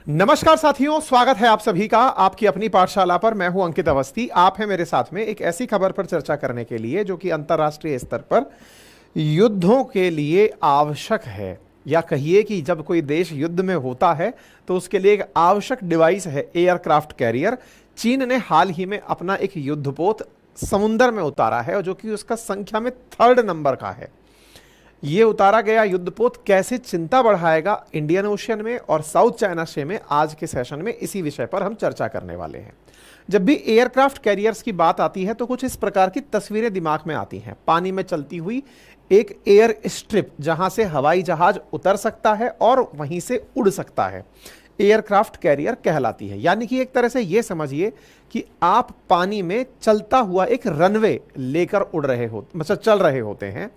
नमस्कार साथियों, स्वागत है आप सभी का आपकी अपनी पाठशाला पर। मैं हूं अंकित अवस्थी। आप हैं मेरे साथ में एक ऐसी खबर पर चर्चा करने के लिए जो कि अंतर्राष्ट्रीय स्तर पर युद्धों के लिए आवश्यक है, या कहिए कि जब कोई देश युद्ध में होता है तो उसके लिए एक आवश्यक डिवाइस है एयरक्राफ्ट कैरियर। चीन ने हाल ही में अपना एक युद्धपोत समुद्र में उतारा है और जो कि उसका संख्या में 3rd नंबर का है। ये उतारा गया युद्धपोत कैसे चिंता बढ़ाएगा इंडियन ओशियन में और साउथ चाइना सी में, आज के सेशन में इसी विषय पर हम चर्चा करने वाले हैं। जब भी एयरक्राफ्ट कैरियर्स की बात आती है तो कुछ इस प्रकार की तस्वीरें दिमाग में आती हैं। पानी में चलती हुई एक एयर स्ट्रिप जहां से हवाई जहाज उतर सकता है और वहीं से उड़ सकता है, एयरक्राफ्ट कैरियर कहलाती है। यानी कि एक तरह से यह समझिए कि आप पानी में चलता हुआ एक रनवे लेकर उड़ रहे हो, मतलब चल रहे होते हैं।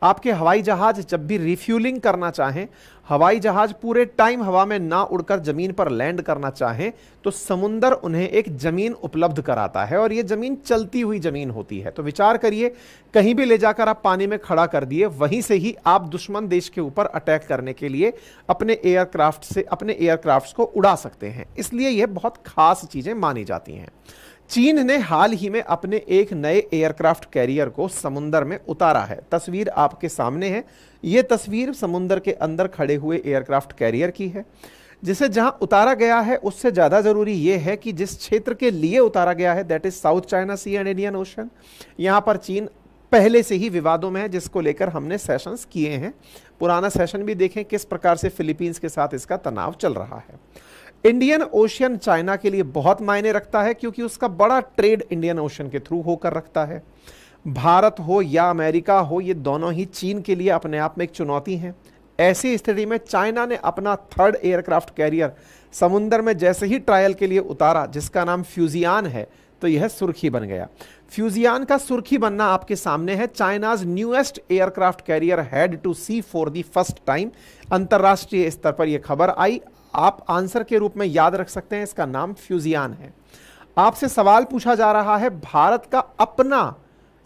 आपके हवाई जहाज जब भी रिफ्यूलिंग करना चाहें, हवाई जहाज पूरे टाइम हवा में ना उड़कर जमीन पर लैंड करना चाहें, तो समुंदर उन्हें एक जमीन उपलब्ध कराता है और यह जमीन चलती हुई जमीन होती है। तो विचार करिए, कहीं भी ले जाकर आप पानी में खड़ा कर दिए, वहीं से ही आप दुश्मन देश के ऊपर अटैक करने के लिए अपने एयरक्राफ्ट्स को उड़ा सकते हैं। इसलिए यह बहुत खास चीजें मानी जाती हैं। चीन ने हाल ही में अपने एक नए एयरक्राफ्ट कैरियर को समुंदर में उतारा है। तस्वीर आपके सामने है। यह तस्वीर समुंदर के अंदर खड़े हुए एयरक्राफ्ट कैरियर की है। जिसे जहां उतारा गया है उससे ज्यादा जरूरी यह है कि जिस क्षेत्र के लिए उतारा गया है, that is south China sea and Indian ocean. यहां पर चीन पहले से ही विवादों में है, जिसको लेकर हमने सेशंस किए हैं। पुराना सेशन भी देखें किस प्रकार से फिलीपींस के साथ इसका तनाव चल रहा है। इंडियन ओशियन चाइना के लिए बहुत मायने रखता है क्योंकि उसका बड़ा ट्रेड इंडियन ओशन के थ्रू होकर रखता है। भारत हो या अमेरिका हो, ये दोनों ही चीन के लिए अपने आप में एक चुनौती है। ऐसी स्थिति में चाइना ने अपना 3rd एयरक्राफ्ट कैरियर समुद्र में जैसे ही ट्रायल के लिए उतारा, जिसका नाम फ्यूजियान है, तो यह सुर्खी बन गया। फ्यूजियान का सुर्खी बनना आपके सामने है। China's newest aircraft carrier head to sea for the first time. अंतरराष्ट्रीय स्तर पर यह खबर आई। आप आंसर के रूप में याद रख सकते हैं, इसका नाम फ्यूजियान है। आपसे सवाल पूछा जा रहा है, भारत का अपना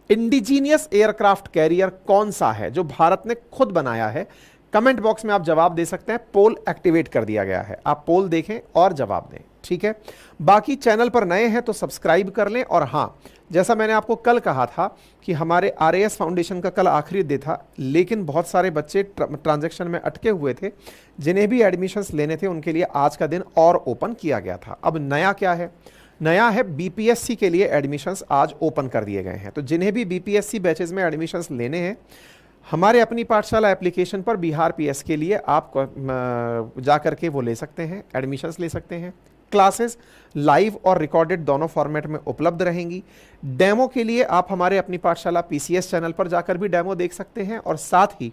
इंडिजीनियस एयरक्राफ्ट कैरियर कौन सा है जो भारत ने खुद बनाया है? कमेंट बॉक्स में आप जवाब दे सकते हैं। पोल एक्टिवेट कर दिया गया है, आप पोल देखें और जवाब दें, ठीक है। बाकी चैनल पर नए हैं तो सब्सक्राइब कर लें। और हाँ, जैसा मैंने आपको कल कहा था कि हमारे आरएएस फाउंडेशन का कल आखिरी दिन था, लेकिन बहुत सारे बच्चे ट्रांजैक्शन में अटके हुए थे। जिन्हें भी एडमिशन्स लेने थे उनके लिए आज का दिन और ओपन किया गया था। अब नया क्या है? नया है बीपीएससी के लिए एडमिशन्स आज ओपन कर दिए गए हैं। तो जिन्हें भी बीपीएससी बैचेज में एडमिशन्स लेने हैं, हमारे अपनी पाठशाला एप्लीकेशन पर बिहार पीएस के लिए आप जा करके वो ले सकते हैं, एडमिशन्स ले सकते हैं। क्लासेस लाइव और रिकॉर्डेड दोनों फॉर्मेट में उपलब्ध रहेंगी। डेमो के लिए आप हमारे अपनी पाठशाला पीसीएस चैनल पर जाकर भी डेमो देख सकते हैं और साथ ही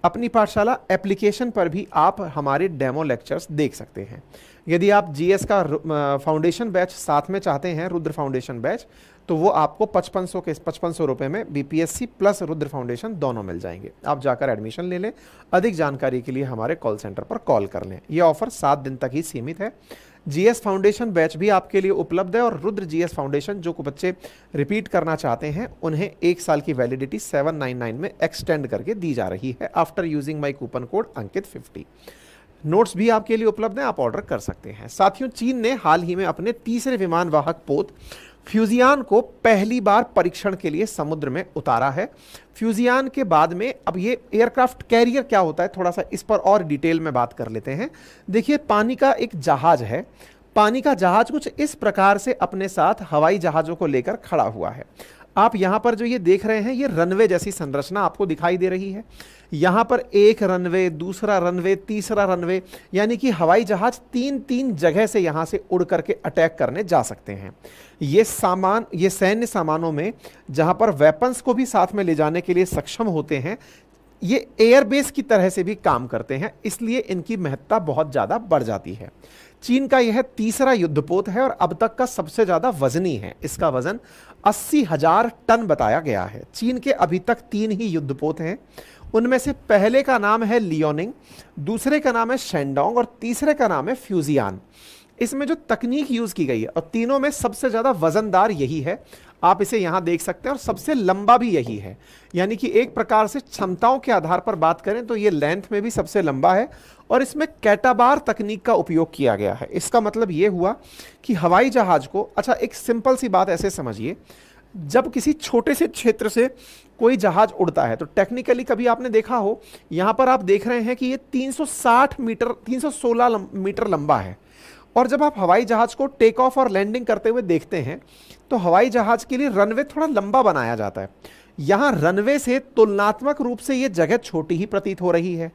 अपनी पाठशाला एप्लीकेशन पर भी आप हमारे डेमो लेक्चर्स देख सकते हैं। यदि आप जीएस का फाउंडेशन बैच साथ में चाहते हैं, रुद्र फाउंडेशन बैच, तो वो आपको 5500 रुपये में बीपीएससी प्लस रुद्र फाउंडेशन दोनों मिल जाएंगे। आप जाकर एडमिशन ले लें। अधिक जानकारी के लिए हमारे कॉल सेंटर पर कॉल कर लें। ये ऑफर 7 दिन तक ही सीमित है। जीएस फाउंडेशन बैच भी आपके लिए उपलब्ध है और रुद्र जीएस फाउंडेशन जो बच्चे रिपीट करना चाहते हैं उन्हें 1 साल की वैलिडिटी 799 में एक्सटेंड करके दी जा रही है after using my coupon code अंकित50। नोट्स भी आपके लिए उपलब्ध हैं, आप ऑर्डर कर सकते हैं। साथियों, चीन ने हाल ही में अपने तीसरे विमान वाहक पोत फ्यूजियान को पहली बार परीक्षण के लिए समुद्र में उतारा है। फ्यूजियान के बाद में अब ये एयरक्राफ्ट कैरियर क्या होता है, थोड़ा सा इस पर और डिटेल में बात कर लेते हैं। देखिए, पानी का एक जहाज है। पानी का जहाज कुछ इस प्रकार से अपने साथ हवाई जहाजों को लेकर खड़ा हुआ है। आप यहां पर जो ये देख रहे हैं, ये रनवे जैसी संरचना आपको दिखाई दे रही है। यहां पर एक रनवे, दूसरा रनवे, तीसरा रनवे, यानी कि हवाई जहाज 3-3 जगह से यहां से उड़ करके अटैक करने जा सकते हैं। ये सैन्य सामानों में जहां पर वेपन्स को भी साथ में ले जाने के लिए सक्षम होते हैं, ये एयरबेस की तरह से भी काम करते हैं, इसलिए इनकी महत्ता बहुत ज्यादा बढ़ जाती है। चीन का यह तीसरा युद्धपोत है और अब तक का सबसे ज्यादा वजनी है। इसका वजन 80,000 टन बताया गया है। चीन के अभी तक 3 ही युद्धपोत हैं। उनमें से पहले का नाम है लियोनिंग, दूसरे का नाम है शेंडोंग और तीसरे का नाम है फ्यूजियान। इसमें जो तकनीक यूज की गई है, और तीनों में सबसे ज्यादा वजनदार यही है, आप इसे यहां देख सकते हैं, और सबसे लंबा भी यही है। यानी कि एक प्रकार से क्षमताओं के आधार पर बात करें तो ये लेंथ में भी सबसे लंबा है, और इसमें कैटाबार तकनीक का उपयोग किया गया है। इसका मतलब यह हुआ कि हवाई जहाज को, अच्छा एक सिंपल सी बात ऐसे समझिए, जब किसी छोटे से क्षेत्र से कोई जहाज उड़ता है तो टेक्निकली कभी आपने देखा हो, यहां पर आप देख रहे हैं कि ये 360 मीटर 316 मीटर लंबा है। और जब आप हवाई जहाज को टेक ऑफ और लैंडिंग करते हुए देखते हैं तो हवाई जहाज के लिए रनवे थोड़ा लंबा बनाया जाता है। यहां रनवे से तुलनात्मक रूप से यह जगह छोटी ही प्रतीत हो रही है।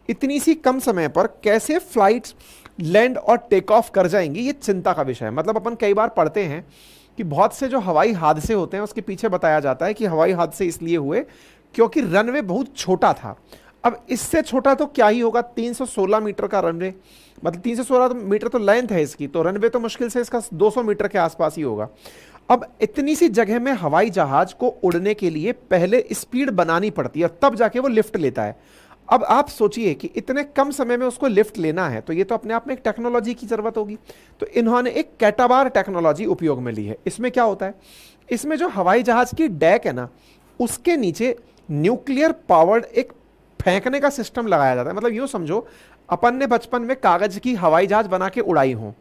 इतनी सी कम समय पर कैसे फ्लाइट्स लैंड और टेक ऑफ कर जाएंगी, ये चिंता का विषय है। मतलब अपन कई बार पढ़ते हैं कि बहुत से जो हवाई हादसे होते हैं उसके पीछे बताया जाता है कि हवाई हादसे इसलिए हुए क्योंकि रनवे बहुत छोटा था। अब इससे छोटा तो क्या ही होगा, 316 मीटर का रनवे, मतलब 316 मीटर तो लेंथ है इसकी, तो रनवे तो मुश्किल से इसका 200 मीटर के आसपास ही होगा। अब इतनी सी जगह में हवाई जहाज को उड़ने के लिए पहले स्पीड बनानी पड़ती है और तब जाके वो लिफ्ट लेता है। अब आप सोचिए कि इतने कम समय में उसको लिफ्ट लेना है, तो ये तो अपने आप में एक टेक्नोलॉजी की जरूरत होगी। तो इन्होंने एक कैटाबार टेक्नोलॉजी उपयोग में ली है। इसमें क्या होता है, इसमें जो हवाई जहाज की डेक है ना, उसके नीचे न्यूक्लियर पावर्ड एक फेंकने का सिस्टम लगाया जाता है। मतलब यूं समझो, अपन ने बचपन में कागज की हवाई जहाज बना के उड़ाई हो,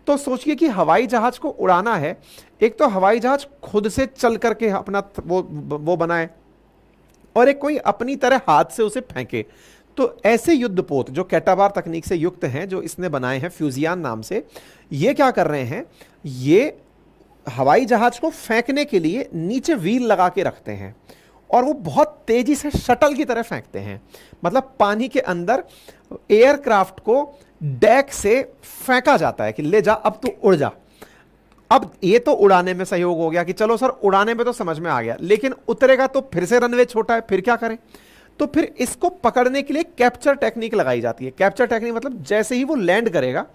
तो सोचिए कि हवाई जहाज को उड़ाना है, एक तो हवाई जहाज खुद से चल करके अपना वो बनाए, और एक कोई अपनी तरह हाथ से उसे फेंके। तो ऐसे युद्धपोत जो कैटाबार तकनीक से युक्त हैं, जो इसने बनाए हैं फ्यूजियान नाम से, ये क्या कर रहे हैं, ये हवाई जहाज को फेंकने के लिए नीचे व्हील लगा के रखते हैं और वो बहुत तेजी से शटल की तरह फेंकते हैं। मतलब पानी के अंदर एयरक्राफ्ट को डेक से फेंका जाता है कि ले जा, अब तू उड़ जा। अब ये तो उड़ाने में सहयोग हो गया कि चलो सर उड़ाने में तो समझ में आ गया, लेकिन उतरेगा तो फिर से रनवे छोटा है, फिर क्या करें। तो फिर इसको पकड़ने के लिए कैप्चर टेक्निक लगाई जाती है। कैप्चर टेक्निक मतलब जैसे ही वो लैंड करेगा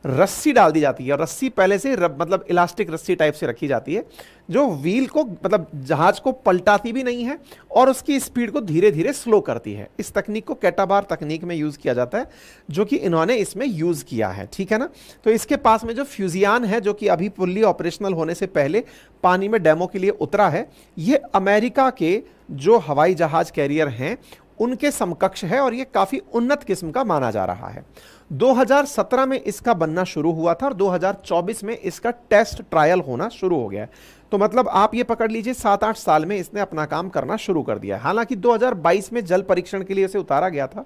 रस्सी डाल दी जाती है, और रस्सी पहले से मतलब इलास्टिक रस्सी टाइप से रखी जाती है जो व्हील को, मतलब जहाज को पलटाती भी नहीं है और उसकी स्पीड को धीरे धीरे स्लो करती है। इस तकनीक को कैटाबार तकनीक में यूज किया जाता है, जो कि इन्होंने इसमें यूज किया है। ठीक है ना। तो इसके पास में जो फ्यूजियान है, जो कि अभी फुल्ली ऑपरेशनल होने से पहले पानी में डेमो के लिए उतरा है, ये अमेरिका के जो हवाई जहाज कैरियर हैं उनके समकक्ष है, और ये काफी उन्नत किस्म का माना जा रहा है। 2017 में इसका बनना शुरू हुआ था और 2024 में इसका टेस्ट ट्रायल होना शुरू हो गया है। तो मतलब आप ये पकड़ लीजिए 7-8 साल में इसने अपना काम करना शुरू कर दिया है। हालांकि 2022 में जल परीक्षण के लिए इसे उतारा गया था,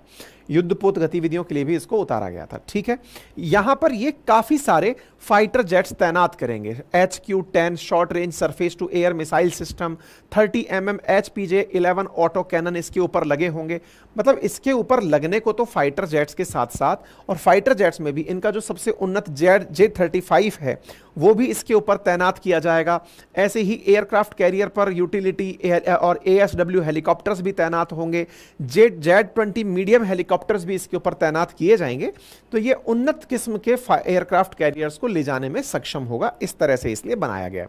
युद्धपोत गतिविधियों के लिए भी इसको उतारा गया था। ठीक है। यहां पर ये काफी सारे फाइटर जेट्स तैनात करेंगे। HQ-10 short range surface to air missile system, 30 mm HPJ-11 auto cannon इसके ऊपर लगे होंगे। मतलब इसके ऊपर लगने को तो फाइटर जेट्स के साथ साथ, और फाइटर जेट्स में भी इनका जो सबसे उन्नत J-35 है वो भी इसके ऊपर तैनात किया जाएगा। ऐसे ही एयरक्राफ्ट कैरियर पर यूटिलिटी और ASW हेलीकॉप्टर्स भी तैनात होंगे। Z-20 मीडियम हेलीकॉप्टर्स भी इसके ऊपर तैनात किए जाएंगे। तो ये उन्नत किस्म के एयरक्राफ्ट कैरियर्स को ले जाने में सक्षम होगा, इस तरह से इसलिए बनाया गया।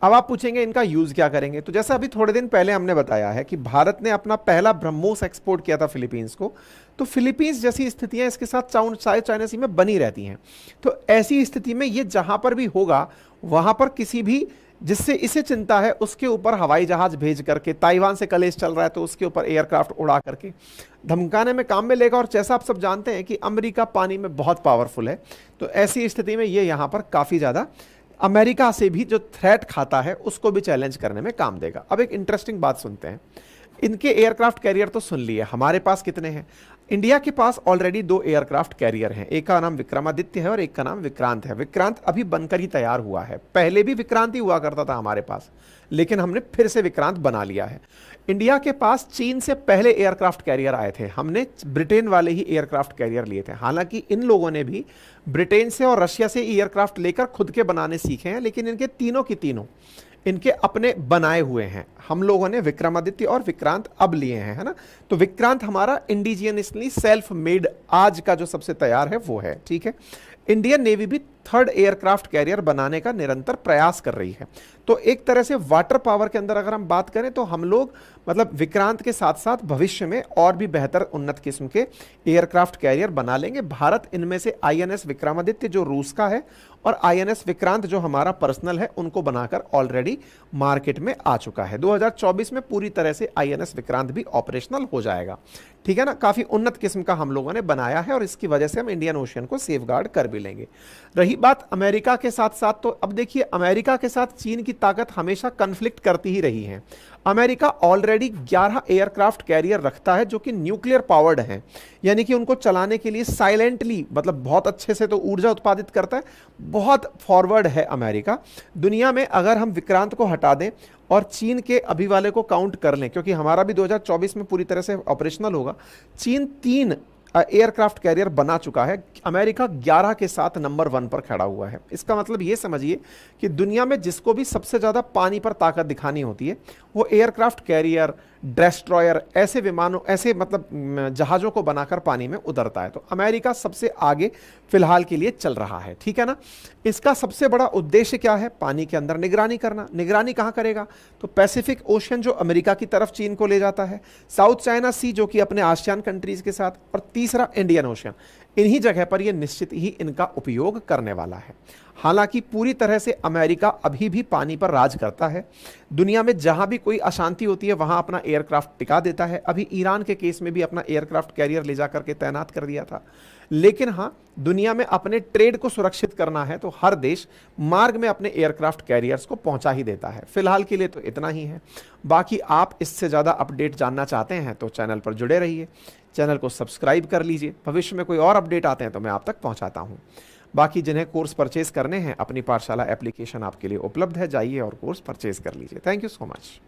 अब आप पूछेंगे इनका यूज क्या करेंगे, तो जैसा अभी थोड़े दिन पहले हमने बताया है कि भारत ने अपना पहला ब्रह्मोस एक्सपोर्ट किया था फिलीपींस को। तो फिलीपींस जैसी स्थितियां इसके साथ चाइना सी में बनी रहती हैं। तो ऐसी स्थिति में ये जहां पर भी होगा वहां पर किसी भी जिससे इसे चिंता है उसके ऊपर हवाई जहाज भेज करके, ताइवान से कलेश चल रहा है तो उसके ऊपर एयरक्राफ्ट उड़ा करके धमकाने में काम में लेगा। और जैसा आप सब जानते हैं कि अमेरिका पानी में बहुत पावरफुल है, तो ऐसी स्थिति में ये यहां पर काफी ज्यादा अमेरिका से भी जो थ्रेट खाता है उसको भी चैलेंज करने में काम देगा। अब एक इंटरेस्टिंग बात सुनते हैं। इनके एयरक्राफ्ट कैरियर तो सुन लिए, हमारे पास कितने हैं। इंडिया के पास ऑलरेडी 2 एयरक्राफ्ट कैरियर हैं, एक का नाम विक्रमादित्य है और एक का नाम विक्रांत है। विक्रांत अभी बनकर ही तैयार हुआ है, पहले भी विक्रांत ही हुआ करता था हमारे पास, लेकिन हमने फिर से विक्रांत बना लिया है। इंडिया के पास चीन से पहले एयरक्राफ्ट कैरियर आए थे, हमने ब्रिटेन वाले ही एयरक्राफ्ट कैरियर लिए थे। हालांकि इन लोगों ने भी ब्रिटेन से और रशिया से एयरक्राफ्ट लेकर खुद के बनाने सीखे हैं, लेकिन इनके तीनों की तीनों इनके अपने बनाए हुए हैं। हम लोगों ने विक्रमादित्य और विक्रांत अब लिए हैं, है ना। तो विक्रांत हमारा इंडिजिनियसली सेल्फ मेड आज का जो सबसे तैयार है वो है। ठीक है। इंडियन नेवी भी थर्ड एयरक्राफ्ट कैरियर बनाने का निरंतर प्रयास कर रही है। तो एक तरह से वाटर पावर के अंदर अगर हम बात करें तो हम लोग मतलब विक्रांत के साथ साथ भविष्य में और भी बेहतर उन्नत किस्म के एयरक्राफ्ट कैरियर बना लेंगे। भारत इनमें से आईएनएस विक्रमादित्य जो रूस का है और आईएनएस विक्रांत जो हमारा पर्सनल है उनको बनाकर ऑलरेडी मार्केट में आ चुका है। 2024 में पूरी तरह से आईएनएस विक्रांत भी ऑपरेशनल हो जाएगा। ठीक है ना, काफी उन्नत किस्म का हम लोगों ने बनाया है और इसकी वजह से हम इंडियन ओशियन को सेफगार्ड कर भी लेंगे। रही बात अमेरिका के साथ साथ, तो अब देखिए अमेरिका के साथ चीन की ताकत हमेशा कन्फ्लिक्ट करती ही रही है। अमेरिका ऑलरेडी 11 एयरक्राफ्ट कैरियर रखता है जो कि न्यूक्लियर पावर्ड हैं, यानी कि उनको चलाने के लिए साइलेंटली मतलब बहुत अच्छे से तो ऊर्जा उत्पादित करता है, बहुत फॉरवर्ड है अमेरिका। दुनिया में अगर हम विक्रांत को हटा दें और चीन के अभी वाले को काउंट कर लें, क्योंकि हमारा भी 2024 में पूरी तरह से ऑपरेशनल होगा, चीन 3 एयरक्राफ्ट कैरियर बना चुका है, अमेरिका 11 के साथ नंबर 1 पर खड़ा हुआ है। इसका मतलब ये समझिए कि दुनिया में जिसको भी सबसे ज्यादा पानी पर ताकत दिखानी होती है वो एयरक्राफ्ट कैरियर, डिस्ट्रॉयर, ऐसे विमानों, ऐसे मतलब जहाजों को बनाकर पानी में उतरता है। तो अमेरिका सबसे आगे फिलहाल के लिए चल रहा है। ठीक है ना, इसका सबसे बड़ा उद्देश्य क्या है? पानी के अंदर निगरानी करना। निगरानी कहां करेगा? तो पैसिफिक ओशियन जो अमेरिका की तरफ चीन को ले जाता है, साउथ चाइना सी जो कि अपने आसियान कंट्रीज के साथ, और तीसरा इंडियन ओशियन, इन्हीं जगह पर यह निश्चित ही इनका उपयोग करने वाला है। हालांकि पूरी तरह से अमेरिका अभी भी पानी पर राज करता है। दुनिया में जहां भी कोई अशांति होती है वहां अपना एयरक्राफ्ट टिका देता है। अभी ईरान के केस में भी अपना एयरक्राफ्ट कैरियर ले जाकर के तैनात कर दिया था। लेकिन हाँ, दुनिया में अपने ट्रेड को सुरक्षित करना है तो हर देश मार्ग में अपने एयरक्राफ्ट कैरियर्स को पहुंचा ही देता है। फिलहाल के लिए तो इतना ही है। बाकी आप इससे ज़्यादा अपडेट जानना चाहते हैं तो चैनल पर जुड़े रहिए, चैनल को सब्सक्राइब कर लीजिए। भविष्य में कोई और अपडेट आते हैं तो मैं आप तक पहुंचाता हूं। बाकी जिन्हें कोर्स परचेज करने हैं, अपनी पाठशाला एप्लीकेशन आपके लिए उपलब्ध है, जाइए और कोर्स परचेज कर लीजिए। Thank you so much.